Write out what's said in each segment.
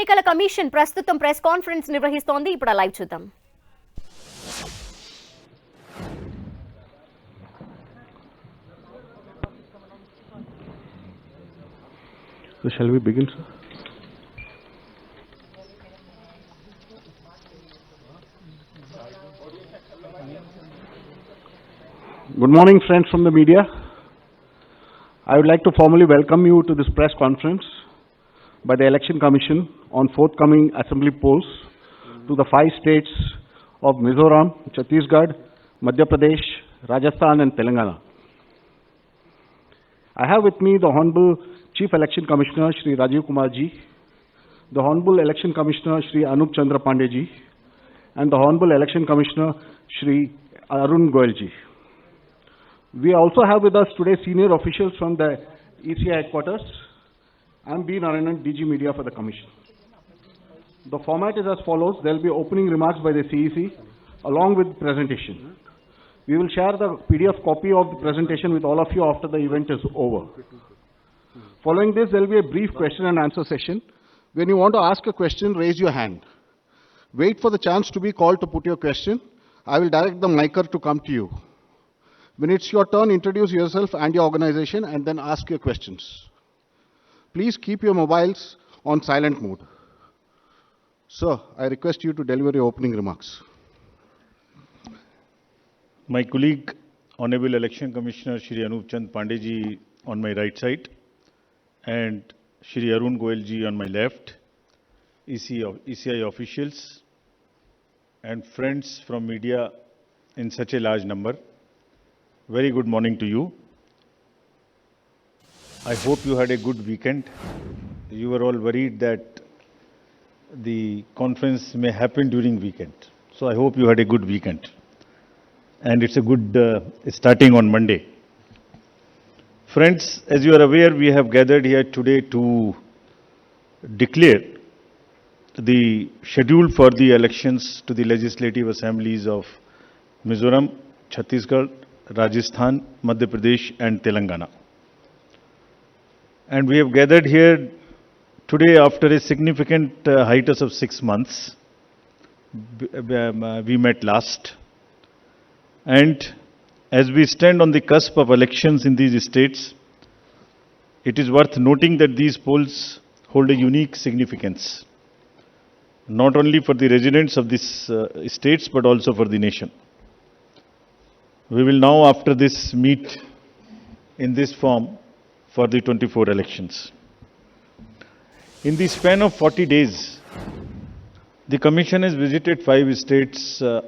ఎన్నికల కమిషన్ ప్రస్తుతం press conference నిర్వహిస్తోంది. ఇప్పుడు లైవ్ చూద్దాం. So shall we begin, sir? Good morning, friends from the media. I would like to formally welcome you to this press conference by the Election Commission on forthcoming assembly polls to the 5 states of Mizoram, Chhattisgarh, Madhya Pradesh, Rajasthan and Telangana. I have with me the Honorable Chief Election Commissioner Shri Rajiv Kumar Ji, the Honorable Election Commissioner Shri Anup Chandra Pandey Ji, and the Honorable Election Commissioner Shri Arun Goyal Ji. We also have with us today senior officials from the ECI headquarters. I am B. Narayanan, DG Media for the Commission. The format is as follows. There will be opening remarks by the CEC along with presentation. We will share the PDF copy of the presentation with all of you after the event is over. Following this, there will be a brief question and answer session. When you want to ask a question, raise your hand. Wait for the chance to be called to put your question. I will direct the micer to come to you. When it's your turn, introduce yourself and your organization and then ask your questions. Please keep your mobiles on silent mode. Sir, I request you to deliver your opening remarks. My colleague, Honorable Election Commissioner Shri Anup Chandra Pandey Ji on my right side and Shri Arun Goyal Ji on my left, ECI officials and friends from media in such a large number. Very good morning to you. I hope you had a good weekend. You were all worried that the conference may happen during weekend. So I hope you had a good weekend. And it's a good starting on Monday. Friends, as you are aware, we have gathered here today to declare the schedule for the elections to the legislative assemblies of Mizoram, Chhattisgarh, Rajasthan, Madhya Pradesh and Telangana. And we have gathered here today after a significant hiatus of 6 months. We met last. And as we stand on the cusp of elections in these states, it is worth noting that these polls hold a unique significance, not only for the residents of these states, but also for the nation. We will now, after this, meet in this form for the 24 elections. In the span of 40 days, the Commission has visited 5 states,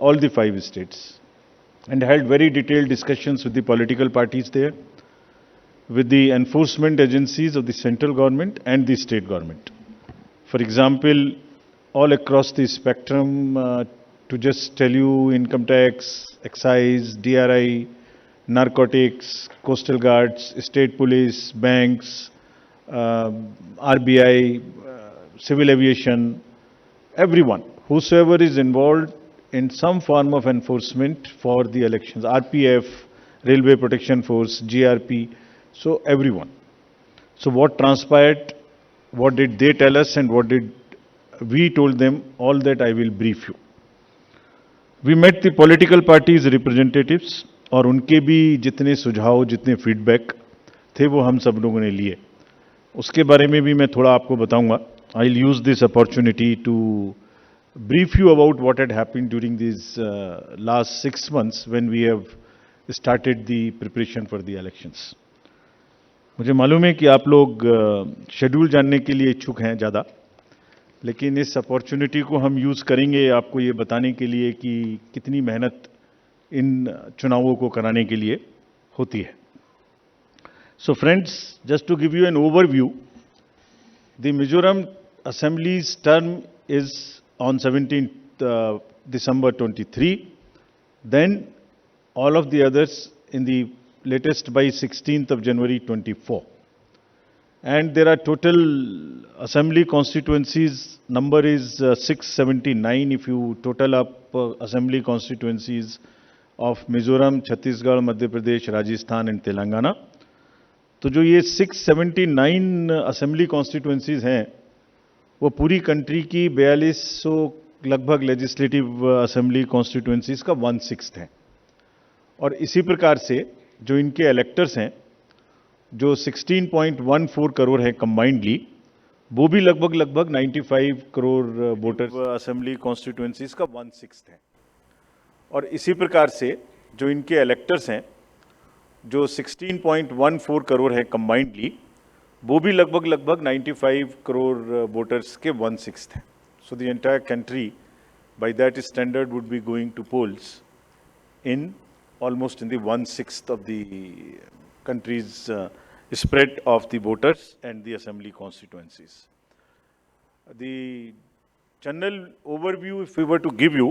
all the 5 states, and held very detailed discussions with the political parties there, with the enforcement agencies of the central government and the state government. For example, all across the spectrum, to just tell you, income tax, excise, DRI, narcotics, coastal guards, state police, banks, RBI, civil aviation, everyone, whosoever is involved in some form of enforcement for the elections, RPF, Railway Protection Force, GRP, so everyone. So what transpired, what did they tell us and what did we told them, all that I will brief you. We met the political parties representatives और उनके भी जितने सुझाव, जितने feedback थे वो हम सब लोगों ने लिए. उसके बारे में भी मैं थोड़ा आपको बताऊंगा. I'll use this opportunity to brief you about what had happened during these last 6 months when we have started the preparation for the elections. मुझे मालूम है कि आप लोग शेड्यूल जानने के लिए इच्छुक हैं ज़्यादा, लेकिन इस अपॉर्चुनिटी को हम यूज़ करेंगे आपको ये बताने के लिए कि कितनी मेहनत इन चुनावों को कराने के लिए होती है. So friends, just to give you an overview, the Mizoram Assembly's term is on 17th December 23. Then all of the others in the latest by 16th of January 24. And there are total assembly constituencies, number is 679 if you total up assembly constituencies of Mizoram, Chhattisgarh, Madhya Pradesh, Rajasthan and Telangana. तो जो ये 679 assembly constituencies हैं वो पूरी country की 4200 लगभग legislative assembly constituencies का 1/6 है। और इसी प्रकार से जो इनके इलेक्टर्स हैं, जो 16.14 करोड़ है कंबाइंडली, वो भी लगभग 95 करोड़ वोटर्स असेंबली कॉन्स्टिट्यूएंसीज का 1/6 है। और इसी प्रकार से जो इनके इलेक्टर्स हैं, जो 16.14 करोड़ है कंबाइंडली, वो भी लगभग 95 करोड़ वोटर्स के 1/6 हैं। So the entire country by that standard would be going to polls in almost in the 1/6 of the country's spread of the voters and the assembly constituencies. The general overview, if we were to give you,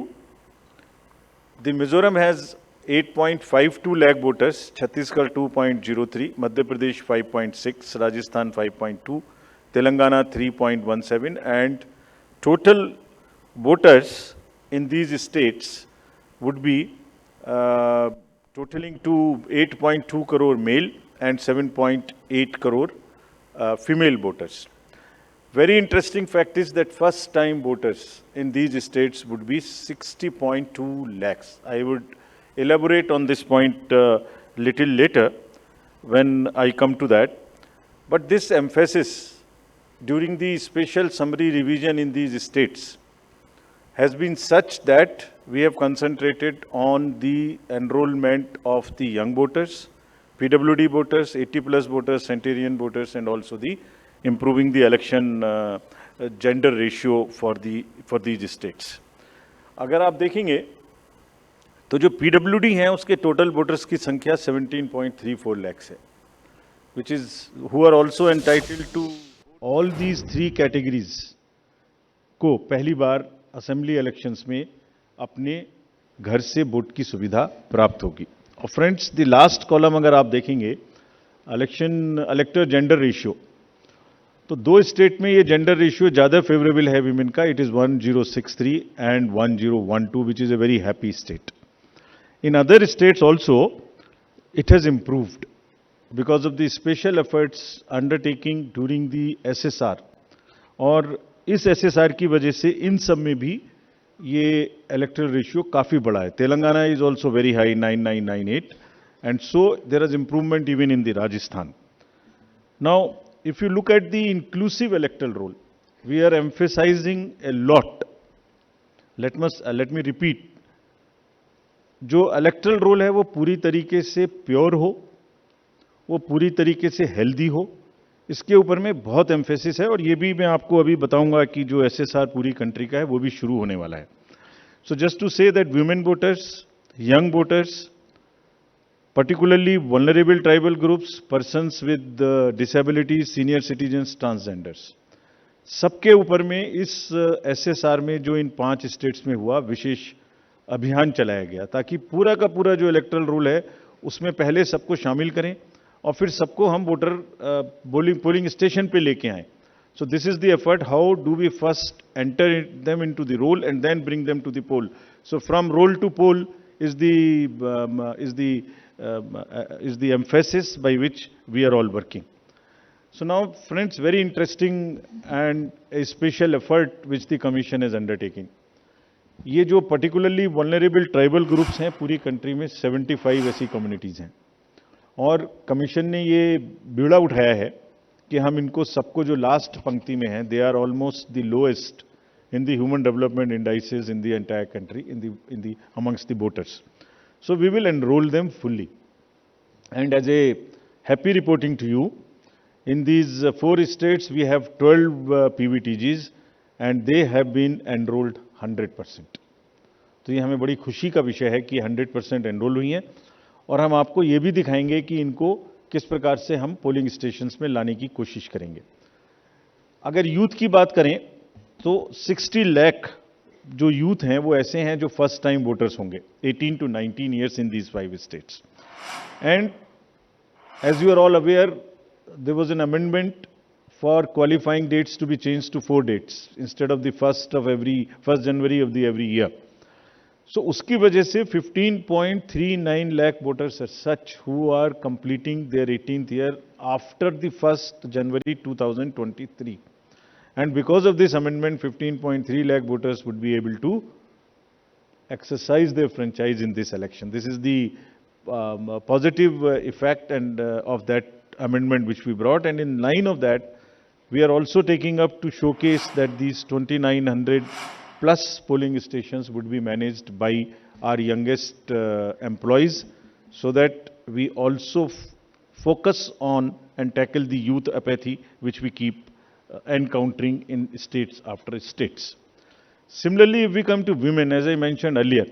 the Mizoram has 8.52 lakh voters, Chhattisgarh 2.03, Madhya Pradesh 5.6, Rajasthan 5.2, Telangana 3.17, and total voters in these states would be totaling to 8.2 crore male and 7.8 crore female voters. Very interesting fact is that first time voters in these states would be 60.2 lakhs. I would elaborate on this point little later when I come to that. But this emphasis during the special summary revision in these states has been such that we have concentrated on the enrollment of the young voters, PWD voters, 80+ voters, centenarian voters, and also the improving the election gender ratio for these states. अगर आप देखेंगे तो जो PWD हैं उसके total voters की संख्या 17.34 lakhs है, which is who are also entitled to all these 3 categories को पहली बार असेंबली इलेक्शंस में अपने घर से वोट की सुविधा प्राप्त होगी। और फ्रेंड्स, द लास्ट कॉलम अगर आप देखेंगे, इलेक्टर जेंडर रेशियो, तो 2 स्टेट में ये जेंडर रेशियो ज़्यादा फेवरेबल है विमेन का। It is 1063 and 1012, which is a very happy state. In other states also it has improved because of the special efforts undertaking during the SSR, और इस SSR की वजह से इन सब में भी ये इलेक्टरल रेशियो काफ़ी बड़ा है। Telangana is also very high 9998, and so there is improvement even in the Rajasthan. Now if you look at the inclusive electoral roll, we are emphasising a lot. Let me repeat, जो electoral roll है वो पूरी तरीके से pure हो, वो पूरी तरीके से हेल्दी हो, इसके ऊपर में बहुत एम्फेसिस है। और ये भी मैं आपको अभी बताऊंगा कि जो SSR पूरी कंट्री का है वो भी शुरू होने वाला है। So just to say that women voters, young voters, particularly vulnerable tribal groups, persons with disabilities, senior citizens, transgenders, सबके ऊपर में इस SSR में जो इन 5 स्टेट्स में हुआ विशेष अभियान चलाया गया, ताकि पूरा का पूरा जो इलेक्टरल रोल है उसमें पहले सबको शामिल करें और फिर सबको हम वोटर पोलिंग स्टेशन पे लेके आए। So this is the effort, how do we first enter them into the roll and then bring them to the poll. So from roll to poll is the emphasis by which we are all working. So now friends, very interesting and a special effort which the commission is undertaking. ये जो particularly vulnerable tribal groups हैं पूरी country में 75 ऐसी communities हैं, और commission ने ये बीड़ा उठाया है कि हम इनको सबको जो लास्ट पंक्ति में हैं, they are almost the lowest in the human development indices in the entire country, in the amongst the voters. So we will enroll them fully. And as a happy reporting to you, in these 4 states we have 12 PVTGs and they have been enrolled 100%. तो ये हमें बड़ी खुशी का विषय है कि 100% enrol हुई हैं, और हम आपको ये भी दिखाएंगे कि इनको किस प्रकार से हम पोलिंग स्टेशंस में लाने की कोशिश करेंगे। अगर यूथ की बात करें तो 60 लाख जो यूथ हैं वो ऐसे हैं जो फर्स्ट टाइम वोटर्स होंगे 18 to 19 years in these 5 states. And as you are all aware, there was an amendment for qualifying dates to be changed to 4 dates instead of the 1st January of the every year. So उसकी वजह से 15.39 lakh voters are such who are completing their 18th year after the 1st January 2023. And because of this amendment, 15.3 lakh voters would be able to exercise their franchise in this election. This is the positive effect and of that amendment which we brought. And in line of that, we are also taking up to showcase that these 2,900 plus polling stations would be managed by our youngest employees, so that we also focus on and tackle the youth apathy which we keep encountering in states after states. Similarly, if we come to women, as I mentioned earlier,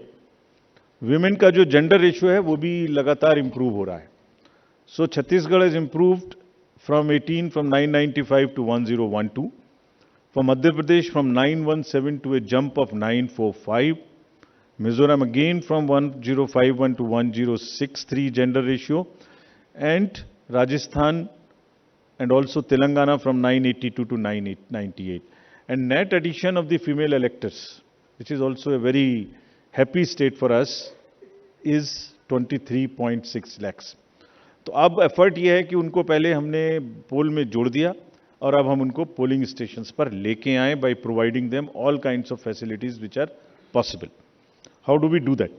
women का जो gender ratio है वो भी लगातार improve हो रहा है. So Chhattisgarh has improved from 995 to 1012. For Madhya Pradesh from 917 to a jump of 945. Mizoram again from 1051 to 1063 gender ratio. And Rajasthan and also Telangana from 982 to 998. And net addition of the female electors, which is also a very happy state for us, is 23.6 lakhs. तो अब effort ये है कि उनको पहले हमने पोल में जोड़ दिया और अब हम उनको पोलिंग स्टेशंस पर लेके आए by providing them all kinds of facilities which are possible. How do we do that?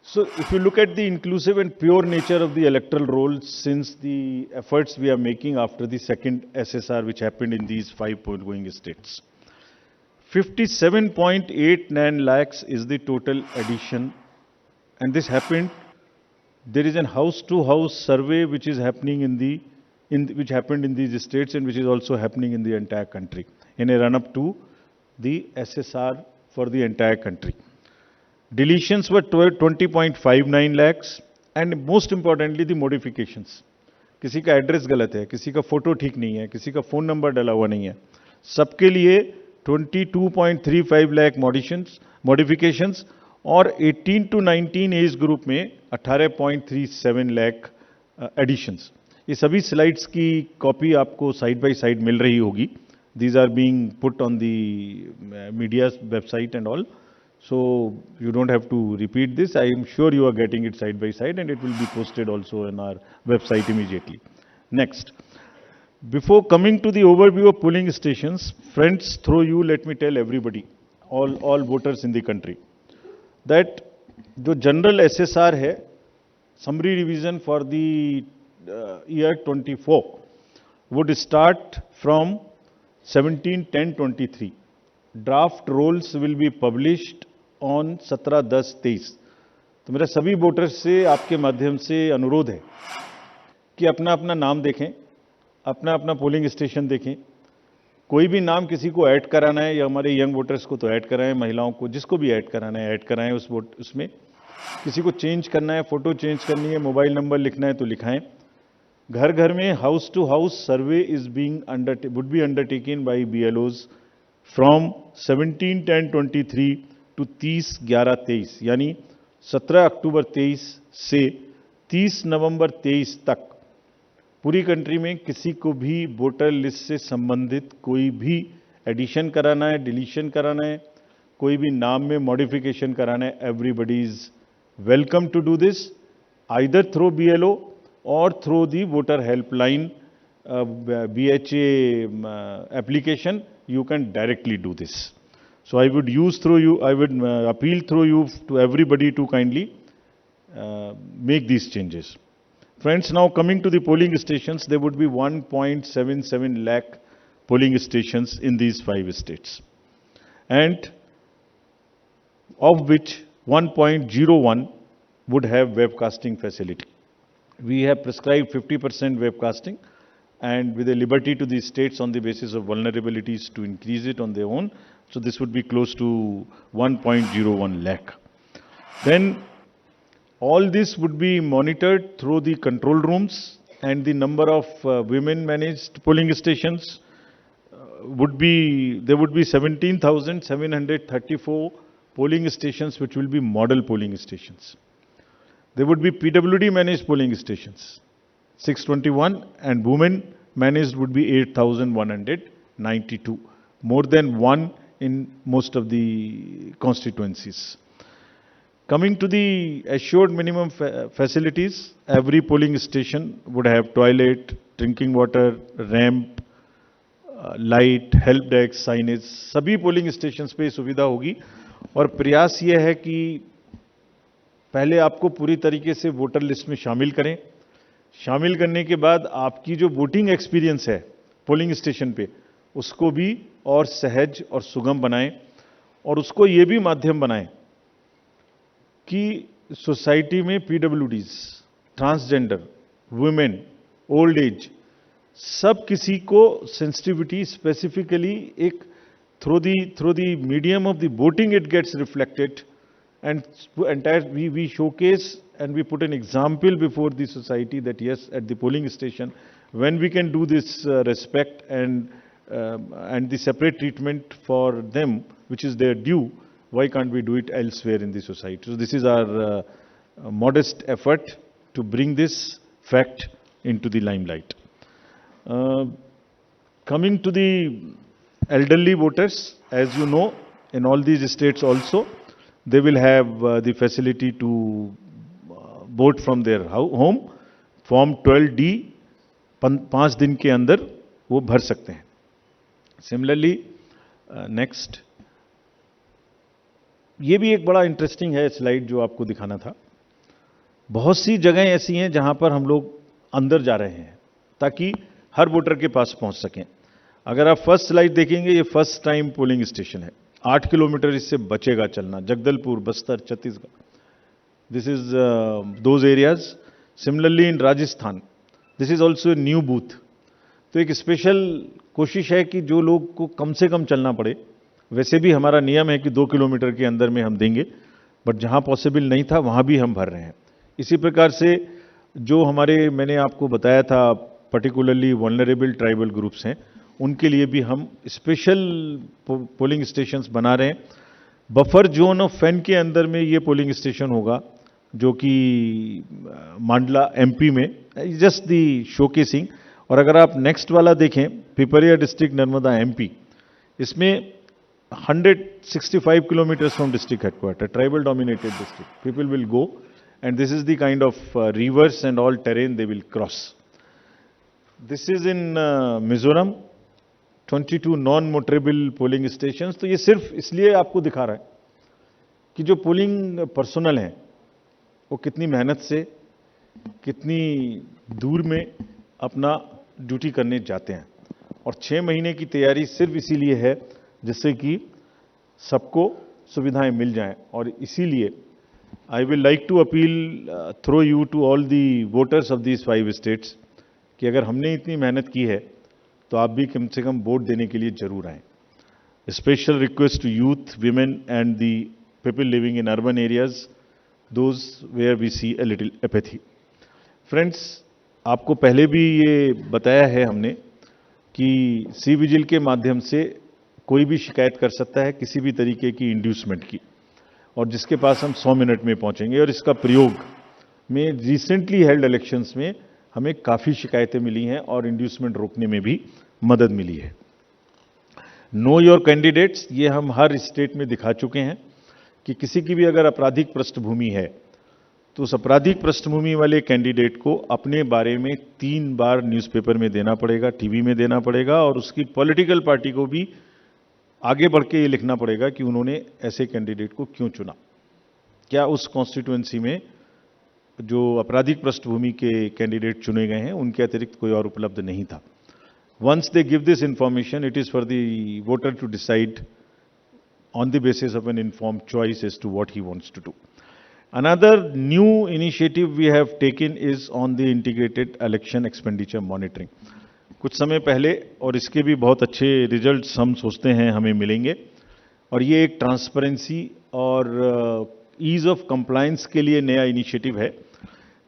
So if you look at the inclusive and pure nature of the electoral roll, since the efforts we are making after the second SSR which happened in these 5 point-going states, 57.89 lakhs is the total addition, and this happened. There is a house-to-house survey which is happening which happened in these states and which is also happening in the entire country in a run-up to the SSR for the entire country. Deletions were 20.59 lakhs, and most importantly the modifications. किसी का address गलत है, किसी का photo ठीक नहीं है, किसी का फोन नंबर डाला हुआ नहीं है, सबके लिए 22.35 लाख मॉडिफिकेशंस और 18 to 19 एज ग्रुप में 18.37 लाख एडिशंस. ये सभी स्लाइड्स की कॉपी आपको साइड बाय साइड मिल रही होगी. These are being put on the media's website and all. So you don't have to repeat this. I am sure you are getting it side by side, and it will be posted also on our website immediately. Next. Before coming to the overview of polling stations, friends, through you, let me tell everybody, all voters in the country, that the general SSR hai, summary revision for the year 24 would start from 17/10/23. Draft rolls will be published on 17/10/23. तो मेरा सभी voters से आपके माध्यम से अनुरोध है कि अपना अपना नाम देखें, अपना अपना पोलिंग स्टेशन देखें. कोई भी नाम किसी को ऐड कराना है, या हमारे यंग वोटर्स को तो ऐड कराएं, महिलाओं को जिसको भी ऐड कराना है ऐड कराएं उसमें. किसी को चेंज करना है, फोटो चेंज करनी है, मोबाइल नंबर लिखना है तो लिखाएं. घर घर में house to house survey would be undertaken by BLOs from 17/10/23 to 30/11/23, यानी 17 अक्टूबर 23 से 30 नवंबर 23 तक पूरी कंट्री में किसी को भी वोटर लिस्ट से संबंधित कोई भी एडिशन कराना है, डिलीशन कराना है, कोई भी नाम में मॉडिफिकेशन कराना है, everybody is welcome to do this either through BLO or through the voter helpline BHA application. You can directly do this. So I would appeal through you to everybody to kindly make these changes. Friends, now coming to the polling stations, there would be 1.77 lakh polling stations in these 5 states, and of which 1.01 would have webcasting facility. We have prescribed 50% webcasting, and with a liberty to the states on the basis of vulnerabilities to increase it on their own. So this would be close to 1.01 lakh. Then all this would be monitored through the control rooms, and the number of women managed polling stations there would be 17,734 polling stations which will be model polling stations. There would be PWD managed polling stations, 621, and women managed would be 8,192, more than one in most of the constituencies. Coming to the assured minimum facilities, every polling station would have toilet, drinking water, ramp, light, help desk, signage, सभी polling stations पे सुविधा होगी। और प्रयास ये है कि पहले आपको पूरी तरीके से वोटर लिस्ट में शामिल करें। शामिल करने के बाद आपकी जो वोटिंग एक्सपीरियंस है पोलिंग स्टेशन पे, उसको भी और सहज और सुगम बनाएं, और उसको ये भी माध्यम बनाएं कि सोसाइटी में PwDs, transgender, women, old age, सब किसी को सेंसिटिविटी स्पेसिफिकली एक through the medium of the voting it gets reflected, and entire we showcase and we put an example before the society that yes, at the polling station when we can do this respect and the separate treatment for them which is their due, why can't we do it elsewhere in the society? So this is our modest effort to bring this fact into the limelight. Coming to the elderly voters, as you know, in all these states also they will have the facility to vote from their home. Form 12D 5 दिन के अंदर वो भर सकते हैं। Similarly next, ये भी एक बड़ा इंटरेस्टिंग है स्लाइड जो आपको दिखाना था। बहुत सी जगहें ऐसी हैं जहां पर हम लोग अंदर जा रहे हैं ताकि हर वोटर के पास पहुंच सकें। अगर आप फर्स्ट स्लाइड देखेंगे, ये फर्स्ट टाइम पोलिंग स्टेशन है। 8 किलोमीटर इससे बचेगा चलना, Jagdalpur, Bastar, Chhattisgarh, this is those areas. Similarly in Rajasthan, this is also a new booth. तो एक स्पेशल कोशिश है कि जो लोग को कम से कम चलना पड़े, वैसे भी हमारा नियम है कि 2 किलोमीटर के अंदर में हम देंगे, बट जहां पॉसिबल नहीं था वहां भी हम भर रहे हैं। इसी प्रकार से जो हमारे, मैंने आपको बताया था, पर्टिकुलरली वल्नरेबल ट्राइबल ग्रुप्स हैं, उनके लिए भी हम स्पेशल पोलिंग स्टेशंस बना रहे हैं। बफर जोन ऑफ फैन के अंदर में ये पोलिंग स्टेशन होगा, जो कि मांडला एमपी में, जस्ट दी शोकेसिंग। और अगर आप नेक्स्ट वाला देखें, पिपरिया डिस्ट्रिक्ट, नर्मदा एमपी, इसमें 165 kilometres from district headquarter, tribal dominated district, people will go and this is the kind of reverse and all terrain they will cross. This is in Mizoram, 22 non motorable polling stations. तो ये सिर्फ इसलिए आपको दिखा रहा है कि जो पोलिंग पर्सनल हैं वो कितनी मेहनत से, कितनी दूर में अपना ड्यूटी करने जाते हैं। और 6 महीने की तैयारी सिर्फ इसीलिए है जिससे कि सबको सुविधाएं मिल जाएं। और इसीलिए I will like to appeal through you to all the voters of these 5 states कि अगर हमने इतनी मेहनत की है तो आप भी कम से कम वोट देने के लिए जरूर आएं। Special request to youth, women and the people living in urban areas, those where we see a little apathy. Friends, आपको पहले भी ये बताया है हमने कि सी विजिल के माध्यम से कोई भी शिकायत कर सकता है किसी भी तरीके की इंड्यूसमेंट की, और जिसके पास हम 100 मिनट में पहुंचेंगे। और इसका प्रयोग में रिसेंटली हेल्ड इलेक्शंस में हमें काफ़ी शिकायतें मिली हैं और इंड्यूसमेंट रोकने में भी मदद मिली है। नो योर कैंडिडेट्स, ये हम हर स्टेट में दिखा चुके हैं कि किसी की भी अगर आपराधिक पृष्ठभूमि है तो उस आपराधिक पृष्ठभूमि वाले कैंडिडेट को अपने बारे में 3 बार न्यूज़पेपर में देना पड़ेगा, टीवी में देना पड़ेगा, और उसकी पॉलिटिकल पार्टी को भी आगे बढ़ के ये लिखना पड़ेगा कि उन्होंने ऐसे कैंडिडेट को क्यों चुना, क्या उस कॉन्स्टिट्यूएंसी में जो आपराधिक पृष्ठभूमि के कैंडिडेट चुने गए हैं उनके अतिरिक्त कोई और उपलब्ध नहीं था। Once they give this information, it is for the voter to decide on the basis of an informed choice as to what he wants to do. Another new initiative we have taken is on the integrated election expenditure monitoring. कुछ समय पहले, और इसके भी बहुत अच्छे results हम सोचते हैं हमें मिलेंगे, और ये एक ट्रांसपेरेंसी और ईज ऑफ कंप्लायंस के लिए नया इनिशिएटिव है,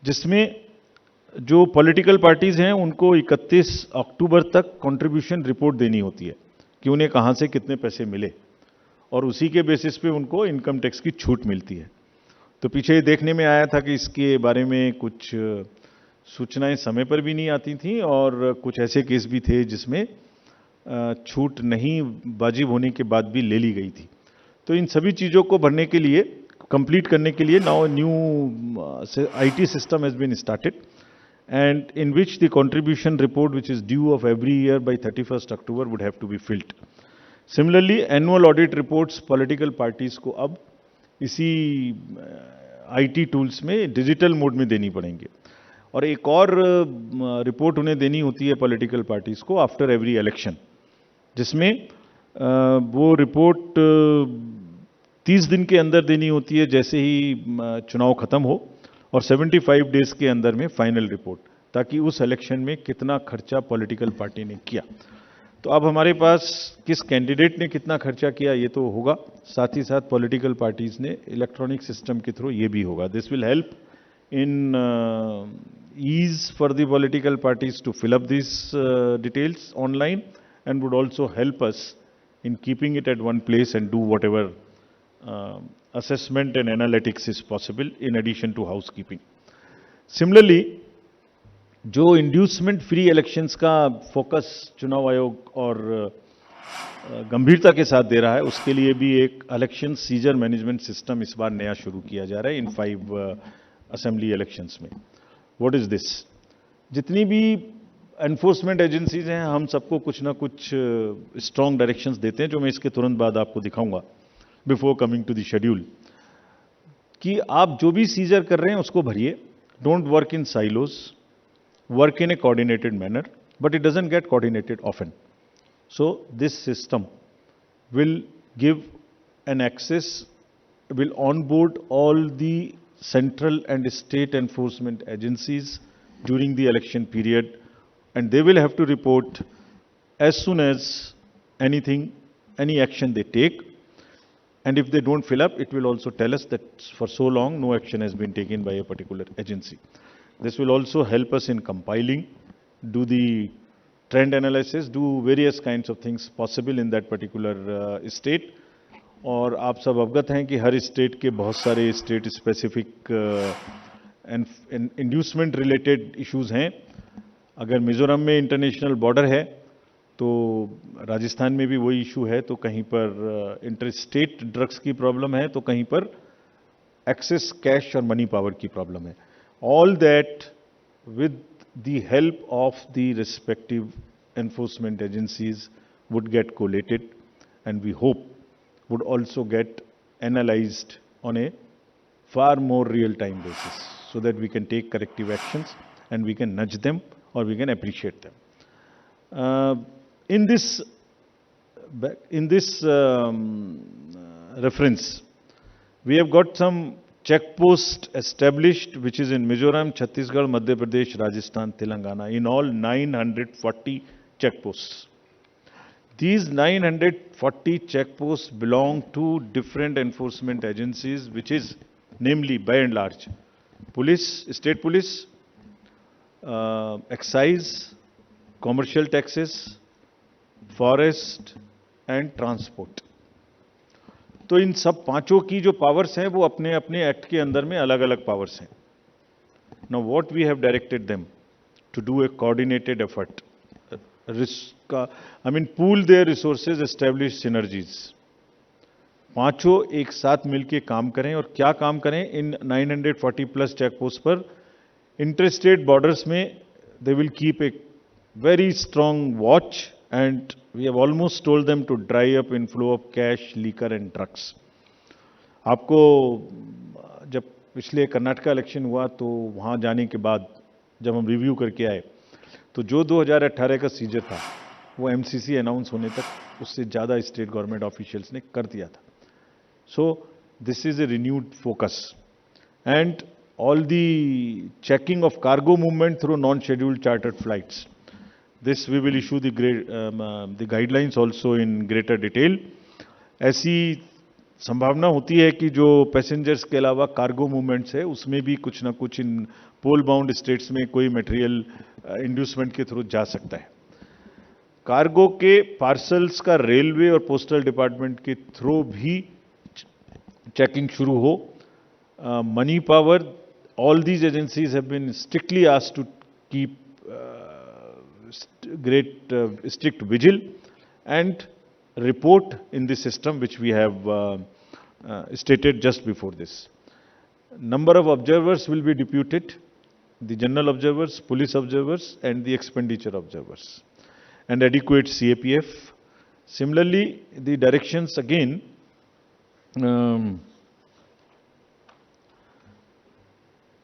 जिसमें जो पॉलिटिकल पार्टीज हैं उनको 31 अक्टूबर तक कंट्रीब्यूशन रिपोर्ट देनी होती है कि उन्हें कहाँ से कितने पैसे मिले, और उसी के बेसिस पे उनको इनकम टैक्स की छूट मिलती है। तो पीछे ये देखने में आया था कि इसके बारे में कुछ सूचनाएं समय पर भी नहीं आती थी, और कुछ ऐसे केस भी थे जिसमें छूट नहीं वाजिब होने के बाद भी ले ली गई थी। तो इन सभी चीज़ों को भरने के लिए, कंप्लीट करने के लिए now new IT system has been started, and in which the contribution report, which is due of every year by 31st October, would have to be filled. Similarly, annual audit reports political parties को अब इसी IT tools में digital mode में देनी पड़ेंगे, और एक और रिपोर्ट उन्हें देनी होती है पॉलिटिकल पार्टीज को आफ्टर एवरी इलेक्शन, जिसमें वो रिपोर्ट 30 दिन के अंदर देनी होती है जैसे ही चुनाव खत्म हो, और 75 डेज के अंदर में फाइनल रिपोर्ट, ताकि उस इलेक्शन में कितना खर्चा पॉलिटिकल पार्टी ने किया। तो अब हमारे पास किस कैंडिडेट ने कितना खर्चा किया ये तो होगा, साथ ही साथ पॉलिटिकल पार्टीज ने इलेक्ट्रॉनिक सिस्टम के थ्रू ये भी होगा। This will help in ease for the political parties to fill up these details online, and would also help us in keeping it at one place and do whatever assessment and analytics is possible in addition to housekeeping. Similarly, जो inducement free elections का focus चुनाव आयोग और गंभीरता के साथ दे रहा है, उसके लिए भी एक इलेक्शन सीजर मैनेजमेंट सिस्टम इस बार नया शुरू किया जा रहा है इन 5 असेंबली इलेक्शंस में। What is this? जितनी भी एनफोर्समेंट एजेंसीज हैं, हम सबको कुछ ना कुछ स्ट्रॉन्ग डायरेक्शंस देते हैं, जो मैं इसके तुरंत बाद आपको दिखाऊंगा before coming to the schedule, कि आप जो भी सीजर कर रहे हैं उसको भरिए, don't work in silos, work in a coordinated manner, but it doesn't get coordinated often. So this system will give an access, will onboard all the central and state enforcement agencies during the election period, and they will have to report as soon as any action they take. And if they don't fill up, it will also tell us that for so long no action has been taken by a particular agency. This will also help us in compiling, do the trend analysis, do various kinds of things possible in that particular state. और आप सब अवगत हैं कि हर state के बहुत सारे state specific inducement related issues हैं। अगर मिजोरम में इंटरनेशनल बॉर्डर है तो राजस्थान में भी वही इशू है, तो कहीं पर इंटर स्टेट ड्रग्स की प्रॉब्लम है, तो कहीं पर एक्सेस कैश और मनी पावर की प्रॉब्लम है। All that with the help of the respective enforcement agencies would get collated, and we hope would also get analyzed on a far more real-time basis, so that we can take corrective actions and we can nudge them or we can appreciate them. In this reference, we have got some check post established, which is in Mizoram, Chhattisgarh, Madhya Pradesh, Rajasthan, Telangana, in all 940 check posts. These 940 check posts belong to different enforcement agencies, which is namely, by and large, police, state police, excise, commercial taxes, forest and transport. तो इन सब पांचों की जो powers हैं वो अपने अपने act के अंदर में अलग अलग पावर्स हैं। Now what we have directed them to do a coordinated effort, pool their resources, establish synergies. पांचों एक साथ मिलके काम करें, और क्या काम करें? इन 940 प्लस चेक पोस्ट पर इंटरस्टेट बॉर्डर्स में they will keep a very strong watch, and we have almost told them to dry up inflow of cash, liquor and drugs. आपको जब पिछले कर्नाटका इलेक्शन हुआ तो वहाँ जाने के बाद जब हम रिव्यू करके आए तो जो 2018 का सीजर था वो एमसीसी अनाउंस होने तक उससे ज़्यादा स्टेट गवर्नमेंट ऑफिशियल्स ने कर दिया था। सो this is a renewed focus, and all the checking of cargo movement through non scheduled chartered flights, this we will issue the guidelines also in greater detail. ऐसी संभावना होती है कि जो पैसेंजर्स के अलावा कार्गो मूवमेंट्स है उसमें भी कुछ ना कुछ इन पोल बाउंड स्टेट्स में कोई मटेरियल इंड्यूसमेंट के थ्रू जा सकता है। कार्गो के पार्सल्स का रेलवे और पोस्टल डिपार्टमेंट के थ्रू भी चेकिंग शुरू हो। Money power, all these agencies have been strictly asked to keep strict vigil and report in the system which we have stated just before this. Number of observers will be deputed. the general observers, police observers, and the expenditure observers, and adequate CAPF. Similarly, the directions again,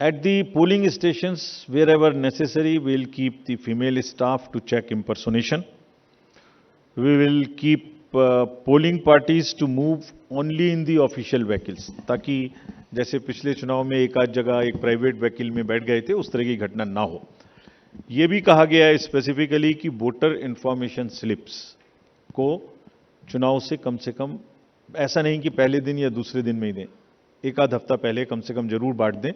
at the polling stations, wherever necessary, we will keep the female staff to check impersonation. We will keep polling parties to move only in the official vehicles, ताकि जैसे पिछले चुनाव में एक आध जगह एक private vehicle में बैठ गए थे, उस तरह की घटना ना हो. ये भी कहा गया है स्पेसिफिकली कि वोटर इंफॉर्मेशन स्लिप्स को चुनाव से कम, ऐसा नहीं कि पहले दिन या दूसरे दिन में ही दें, एक आध हफ्ता पहले कम से कम जरूर बांट दें,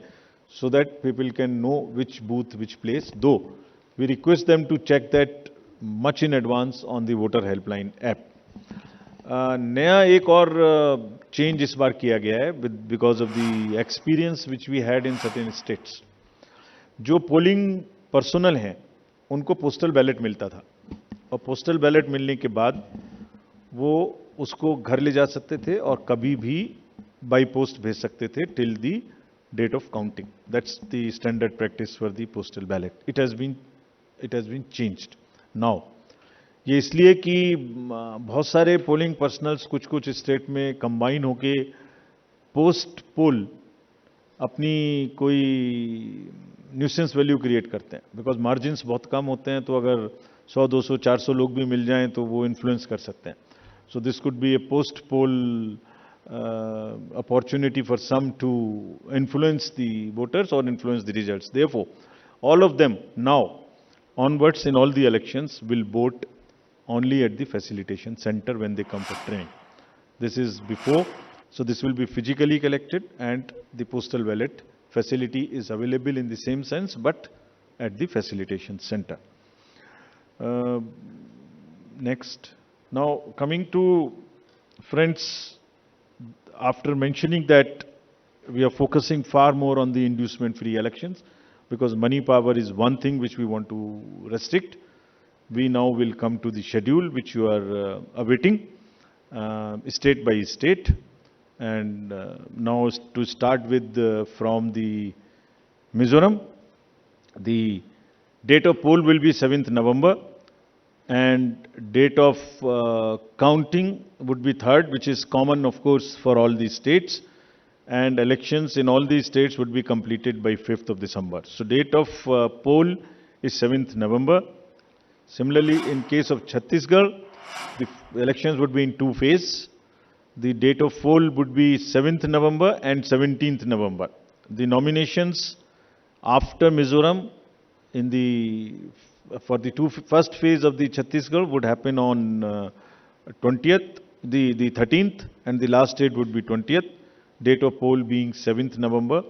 so that people can know which booth, which place. Though we request them to check that much in advance on the voter helpline app. नया एक और चेंज इस बार किया गया है because of the experience which we had in certain states. जो polling personal हैं उनको पोस्टल बैलेट मिलता था, और पोस्टल बैलेट मिलने के बाद वो उसको घर ले जा सकते थे और कभी भी बाई पोस्ट भेज सकते थे till the date of counting. That's the standard practice for the postal ballot. It has been changed now. ये इसलिए कि बहुत सारे पोलिंग पर्सनल्स कुछ स्टेट में कंबाइन होके पोस्ट पोल अपनी कोई न्यूसेंस वैल्यू क्रिएट करते हैं, बिकॉज मार्जिन्स बहुत कम होते हैं, तो अगर 100, 200, 400 लोग भी मिल जाएं तो वो इन्फ्लुएंस कर सकते हैं. So this could be A post pole opportunity for some to influence the voters or influence the results. Therefore, all of them now onwards in all the elections will vote only at the facilitation center when they come for training. This is before, so this will be physically collected, and the postal ballot facility is available in the same sense but at the facilitation center. Next. Now coming to friends, after mentioning that we are focusing far more on the inducement-free elections, because money power is one thing which we want to restrict, we now will come to the schedule which you are awaiting, state by state. And now to start with from the Mizoram, the date of poll will be 7th November. And date of counting would be 3rd, which is common, of course, for all the states. And elections in all these states would be completed by 5th of December. So date of poll is 7th November. Similarly, in case of Chhattisgarh, the elections would be in 2 phases. The date of poll would be 7th November and 17th November. The nominations after Mizoram for the first phase of the Chhattisgarh would happen on 20th, the 13th, and the last date would be 20th, date of poll being 7th November,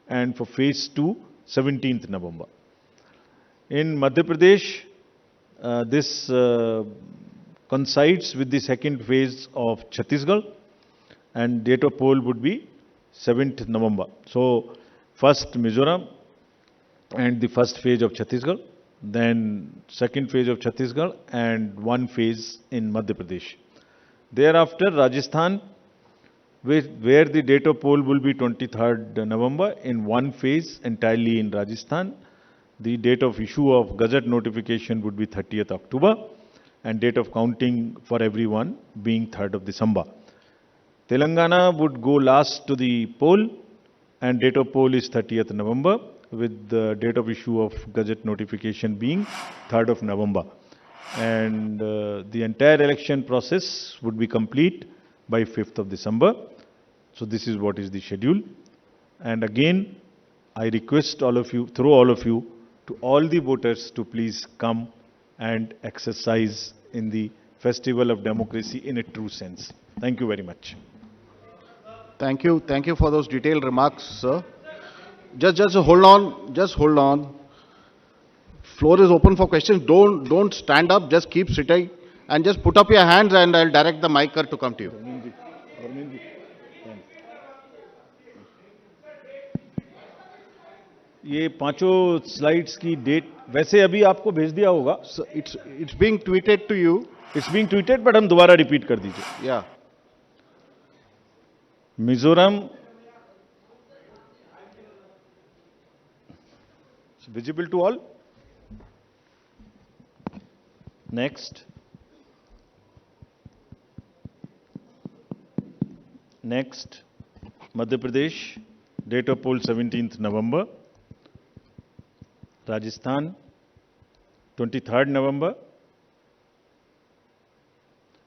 and for phase 2, 17th November. In Madhya Pradesh, this coincides with the second phase of Chhattisgarh, and date of poll would be 7th November. So, first Mizoram and the first phase of Chhattisgarh, then second phase of Chhattisgarh, and one phase in Madhya Pradesh. Thereafter, Rajasthan, where the date of poll will be 23rd November in one phase entirely in Rajasthan. The date of issue of Gazette notification would be 30th October, and date of counting for everyone being 3rd of December. Telangana would go last to the poll, and date of poll is 30th November, with the date of issue of Gazette notification being 3rd of November. And the entire election process would be complete by 5th of December. So this is what is the schedule. And again, I request all of you, through all of you, to all the voters to please come and exercise in the festival of democracy in a true sense. Thank you very much. Thank you for those detailed remarks, sir. Just hold on. Floor is open for questions. Don't stand up. Just keep sitting and just put up your hands, and I'll direct the micer to come to you. ये पांचों slides की date वैसे अभी आपको भेज दिया होगा. So it's being tweeted to you. It's being tweeted, but हम दोबारा रिपीट कर दीजिए. Yeah. Mizoram, visible to all? Next. Next, Madhya Pradesh, date of poll 17th November. Rajasthan, 23rd November.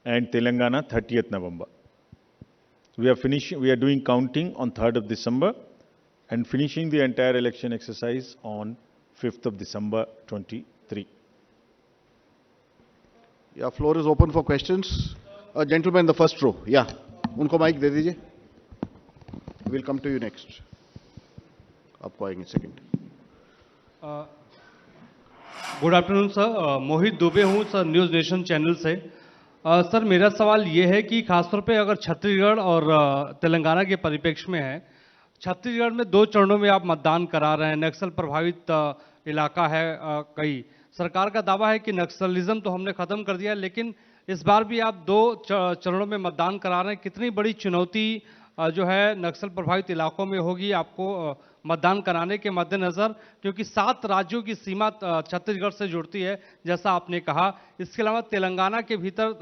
And Telangana, 30th November. We are doing counting on 3rd of December and finishing the entire election exercise on 5th of December 23. Yeah, floor is open for questions. Gentleman in the first row. Yeah. उनको mic दे दीजिए. We'll come to you next. आपको आएंगे second. Good afternoon sir, मोहित दुबे हूँ sir, news nation channel से. Sir मेरा सवाल ये है कि खासतौर पे अगर छत्तीसगढ़ और तेलंगाना के परिप्रेक्ष्य में है, छत्तीसगढ़ में 2 चरणों में आप मतदान करा रहे हैं, नक्सल प्रभावित इलाका है कई. सरकार का दावा है कि नक्सलिज्म तो हमने ख़त्म कर दिया है, लेकिन इस बार भी आप 2 चरणों में मतदान करा रहे हैं. कितनी बड़ी चुनौती जो है नक्सल प्रभावित इलाकों में होगी आपको मतदान कराने के मद्देनज़र, क्योंकि 7 राज्यों की सीमा छत्तीसगढ़ से जुड़ती है जैसा आपने कहा. इसके अलावा तेलंगाना के भीतर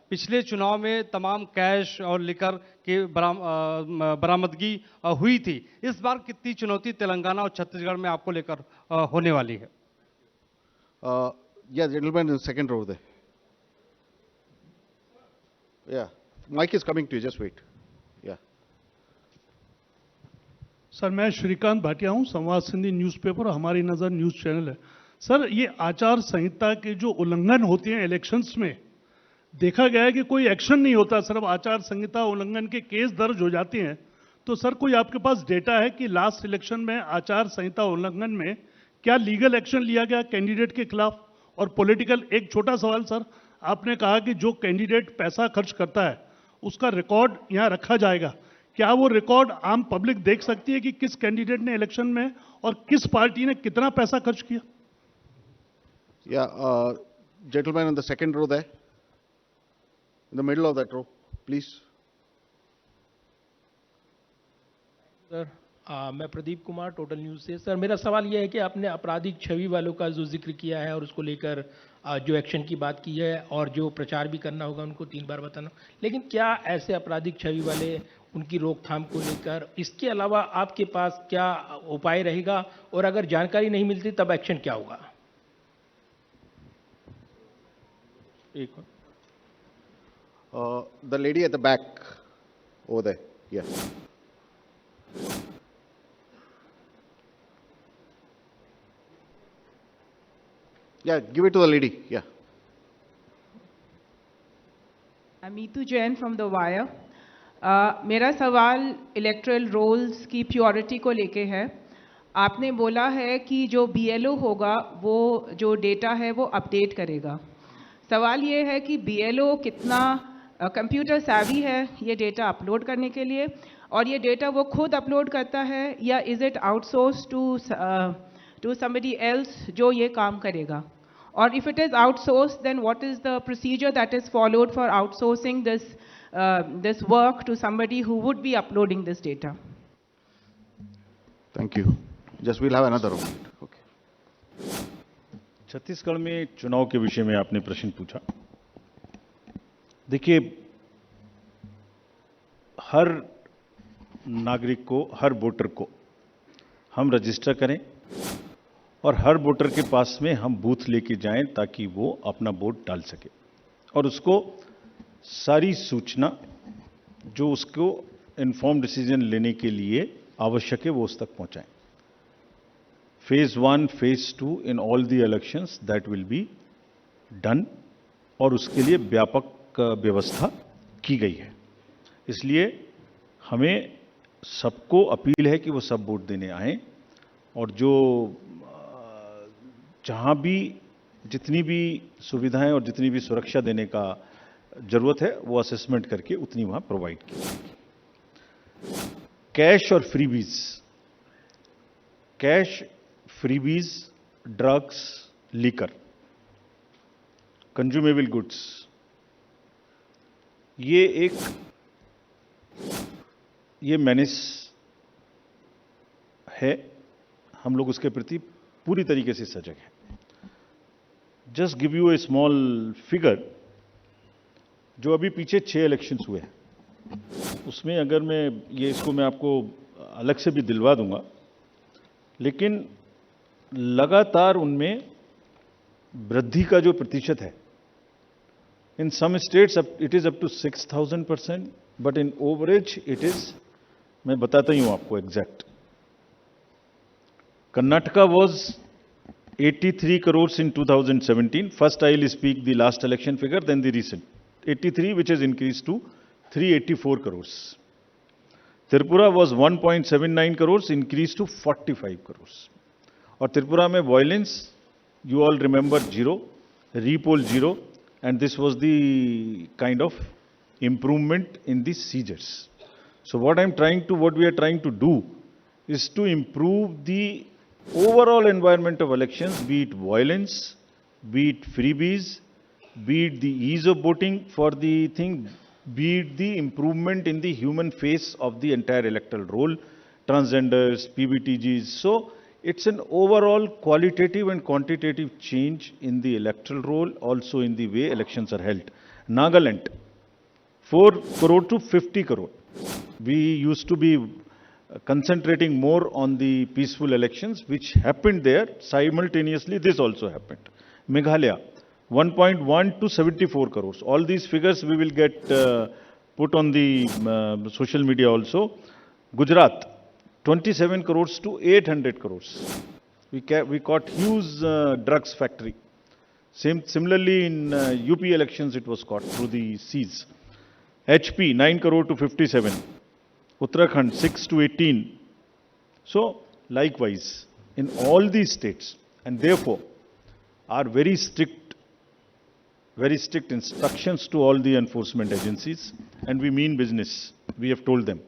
पिछले चुनाव में तमाम कैश और लिकर की बरामदगी हुई थी. इस बार कितनी चुनौती तेलंगाना और छत्तीसगढ़ में आपको लेकर होने वाली है? Yeah, gentleman in the second row there. Yeah, mic is coming to you, just wait. Yeah. Sir मैं श्रीकांत भाटिया हूं, संवाद सिंधी न्यूज़पेपर और हमारी नज़र न्यूज़ चैनल है. सर ये आचार संहिता के जो उल्लंघन होते हैं इलेक्शंस में, देखा गया है कि कोई एक्शन नहीं होता, सिर्फ आचार संहिता उल्लंघन के केस दर्ज हो जाते हैं. तो सर कोई आपके पास डेटा है कि लास्ट इलेक्शन में आचार संहिता उल्लंघन में क्या लीगल एक्शन लिया गया कैंडिडेट के खिलाफ? और पॉलिटिकल, एक छोटा सवाल सर, आपने कहा कि जो कैंडिडेट पैसा खर्च करता है उसका रिकॉर्ड यहाँ रखा जाएगा. क्या वो रिकॉर्ड आम पब्लिक देख सकती है कि किस कैंडिडेट ने इलेक्शन में और किस पार्टी ने कितना पैसा खर्च किया? Yeah, gentleman in the second row there. In the middle of that row, please. Sir मैं प्रदीप कुमार, टोटल न्यूज़ से. सर मेरा सवाल यह है कि आपने आपराधिक छवि वालों का जो जिक्र किया है और उसको लेकर जो एक्शन की बात की है और जो प्रचार भी करना होगा उनको 3 बार बताना, लेकिन क्या ऐसे आपराधिक छवि वाले, उनकी रोकथाम को लेकर इसके अलावा आपके पास क्या उपाय रहेगा, और अगर जानकारी नहीं मिलती तब एक्शन क्या होगा? The lady at the back over there. Yeah. Yeah, give it to the lady. Yeah. I'm Meetu Jain from The Wire. मेरा सवाल इलेक्ट्रल रोल्स की प्योरिटी को लेके है. आपने बोला है कि जो BLO होगा वो जो डेटा है वो अपडेट करेगा. सवाल ये है कि BLO कितना कंप्यूटर savvy है ये डेटा अपलोड करने के लिए, और ये डेटा वो खुद अपलोड करता है या is it outsource to somebody else जो ये काम करेगा? और if it is outsourced, then what is the procedure that is followed for outsourcing this work to somebody who would be uploading this data? Thank you. Just we'll have another round. Okay. Chhattisgarh में चुनाव के विषय में आपने प्रश्न पूछा. देखिए, हर नागरिक को, हर वोटर को हम रजिस्टर करें और हर वोटर के पास में हम बूथ लेके जाएं ताकि वो अपना वोट डाल सके, और उसको सारी सूचना जो उसको इन्फॉर्म डिसीजन लेने के लिए आवश्यक है वो उस तक पहुंचाएं. Phase 1, phase 2 in all the elections that will be done, और उसके लिए व्यापक व्यवस्था की गई है. इसलिए हमें सबको अपील है कि वो सब वोट देने आएं, और जो जहां भी जितनी भी सुविधाएं और जितनी भी सुरक्षा देने का जरूरत है वो असेसमेंट करके उतनी वहां प्रोवाइड की जाएगी. कैश और freebies, cash, freebies, drugs, liquor, consumable goods, ये मेनेस है. हम लोग उसके प्रति पूरी तरीके से सजग है। Just give U A small figure, जो अभी पीछे 6 इलेक्शंस हुए हैं, उसमें अगर मैं आपको अलग से भी दिलवा दूंगा, लेकिन लगातार उनमें वृद्धि का जो प्रतिशत है, in some states it is up to 6,000%, but in average it is, मैं बताता ही हूं आपको exact. Karnataka was 83 crores in 2017. First I will speak the last election figure, then the recent. 83, which has increased to 384 crores. Tripura was 1.79 crores, increased to 45 crores. और त्रिपुरा में violence, you all remember, 0, repoll 0, and this was the kind of improvement in the seizures. So what we are trying to do is to improve the overall environment of elections, be it violence, be it freebies, be it the ease of voting for the thing, be it the improvement in the human face of the entire electoral roll, transgenders, PBTGs. So it's an overall qualitative and quantitative change in the electoral roll, also in the way elections are held. Nagaland, 4 crore to 50 crore. We used to be concentrating more on the peaceful elections which happened there. Simultaneously this also happened. Meghalaya, 1.1 to 74 crores. All these figures we will get put on the social media also. Gujarat, 27 crores to 800 crores. We caught huge drugs factory. Similarly in UP elections it was caught through the seas. HP, 9 crore to 57. Uttarakhand, 6 to 18. So, likewise, in all these states, and therefore, are very strict instructions to all the enforcement agencies, and we mean business. We have told them.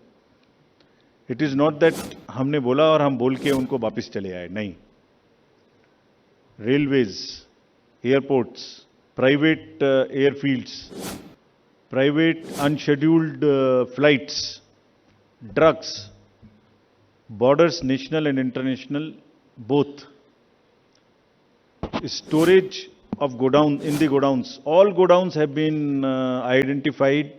It is not that हमने बोला और हम बोल के उनको वापस चले आए, नहीं. Railways, airports, private airfields, private unscheduled flights, drugs, borders, national and international, both. Storage of godown, in the godowns. All godowns have been identified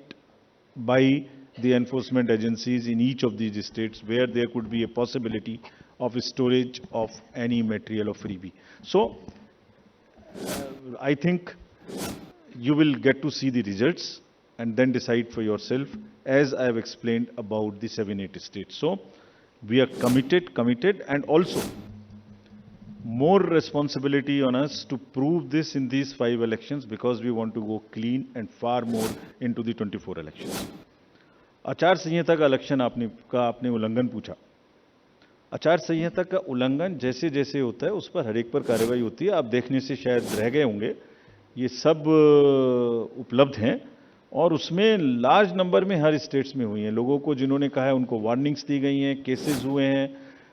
by the enforcement agencies in each of these states where there could be a possibility of storage of any material of freebie. So, I think you will get to see the results and then decide for yourself, as I have explained about the 7-8 states. So, we are committed, and also more responsibility on us to prove this in these 5 elections, because we want to go clean and far more into the 24 elections. आचार संहिता का election आपने उल्लंघन पूछा। आचार संहिता का उल्लंघन जैसे जैसे होता है उस पर हर एक पर कार्रवाई होती है। आप देखने से शायद रह गए होंगे, ये सब उपलब्ध हैं और उसमें लार्ज नंबर में हर स्टेट्स में हुई हैं। लोगों को जिन्होंने कहा है उनको वार्निंग्स दी गई हैं, केसेस हुए हैं,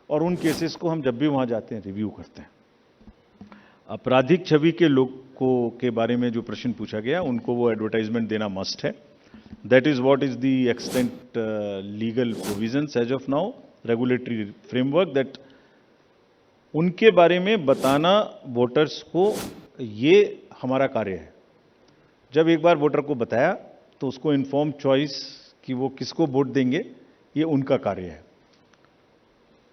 और उन केसेस को हम जब भी वहाँ जाते हैं रिव्यू करते हैं। आपराधिक छवि के लोगों के बारे में जो प्रश्न पूछा गया, उनको वो एडवर्टाइजमेंट देना मस्ट है। That is what is the extent legal provisions as of now, regulatory framework, that उनके बारे में बताना वोटर्स को, ये हमारा कार्य है। जब एक बार वोटर को बताया तो उसको इन्फॉर्म चॉइस कि वो किसको वोट देंगे, ये उनका कार्य है।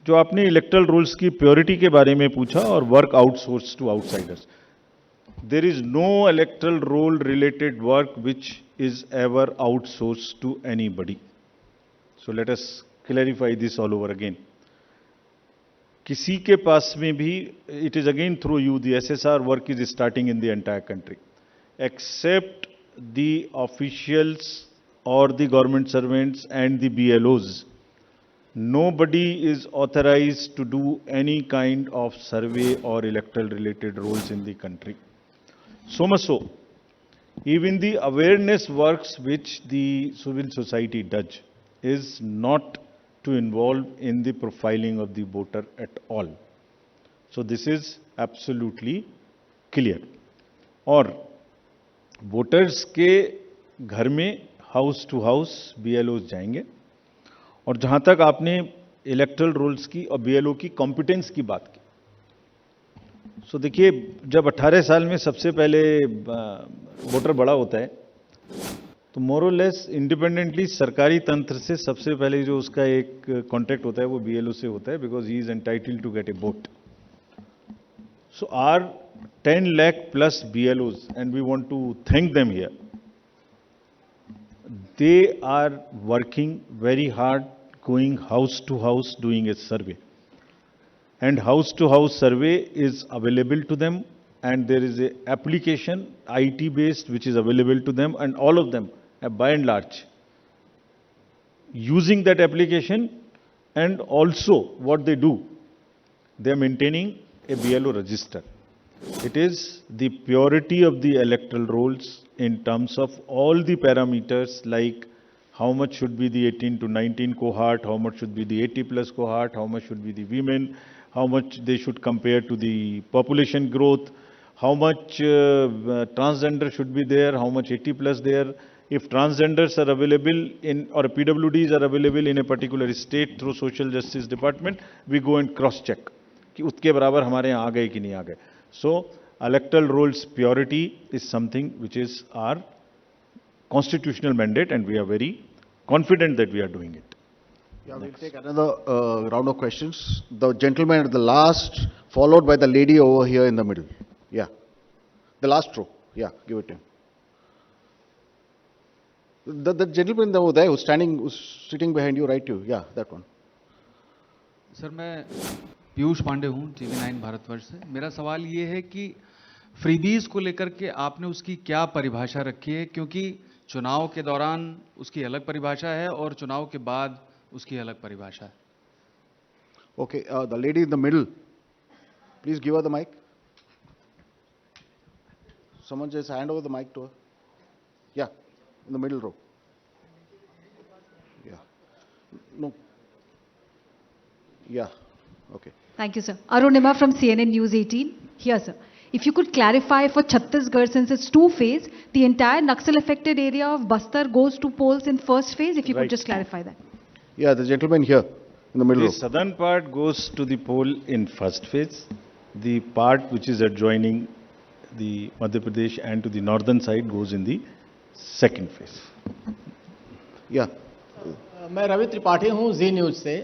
जो आपने इलेक्टरल रूल्स की प्योरिटी के बारे में पूछा और work outsource to outsiders, there is no electoral roll related work which is ever outsource to anybody. So let us clarify this all over again. किसी के पास में भी, it is again through you, the SSR work is starting in the entire country, except the officials or the government servants and the BLOs. Nobody is authorized to do any kind of survey or electoral related roles in the country. So much so, even the awareness works which the civil society does is not to involve in the profiling of the voter at all. So this is absolutely clear. और voters के घर में house to house BLO जाएंगे। और जहां तक आपने electoral roles की और बीएलओ की कॉम्पिटेंस की बात की, सो देखिए, जब 18 साल में सबसे पहले वोटर बड़ा होता है, तो मोर और लेस इंडिपेंडेंटली सरकारी तंत्र से सबसे पहले जो उसका एक कॉन्टैक्ट होता है वो बीएलओ से होता है, because he is entitled to get a vote. So our 10 lakh plus BLOs, and we want to thank them here. They are working very hard, going house to house, doing a survey. And house to house survey is available to them, and there is a application, IT based, which is available to them, and all of them, by and large, using that application. And also what they do, they are maintaining a BLO register. It is the purity of the electoral rolls in terms of all the parameters, like how much should be the 18 to 19 cohort, how much should be the 80 plus cohort, how much should be the women, how much they should compare to the population growth, how much transgender should be there, how much 80 plus there. If transgenders are available in, or PWDs are available in a particular state through social justice department, we go and cross check कि उसके बराबर हमारे यहाँ आ गए कि नहीं आ गए. So electoral rolls purity is something which is our constitutional mandate, and we are very confident that we are doing it. Yeah, we'll take another round of questions. The gentleman at the last, followed by the lady over here in the middle. Yeah, the last row. Yeah, give it to him. The gentleman over there who's sitting behind you, right? Yeah, that one. Sir, मैं पीयूष पांडे हूँ, TV9 Bharatvarsh से. मेरा सवाल ये है कि freebies को लेकर के आपने उसकी क्या परिभाषा रखी है, क्योंकि चुनाव के दौरान उसकी अलग परिभाषा है और चुनाव के बाद उसकी अलग परिभाषा है. Okay, the lady in the middle, please give her the mic. Someone just hand over the mic to her. Yeah, in the middle row. Yeah. No. Yeah. Okay. Thank you, sir. Arunima from CNN News 18. Here, sir. If you could clarify for Chhattisgarh, since it's two-phase, the entire Naxal-affected area of Bastar goes to polls in first phase. If you could just clarify that. Yeah, the gentleman here in the middle The row. southern part goes to the poll in first phase. The part which is adjoining the Madhya Pradesh and to the northern side goes in the second phase. Yeah. मैं रवि त्रिपाठी हूँ जी news से.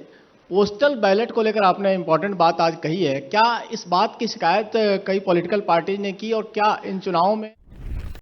Postal ballot को लेकर आपने important बात आज कही है. क्या इस बात की शिकायत कई पॉलिटिकल पार्टी ने की, और क्या इन चुनावों में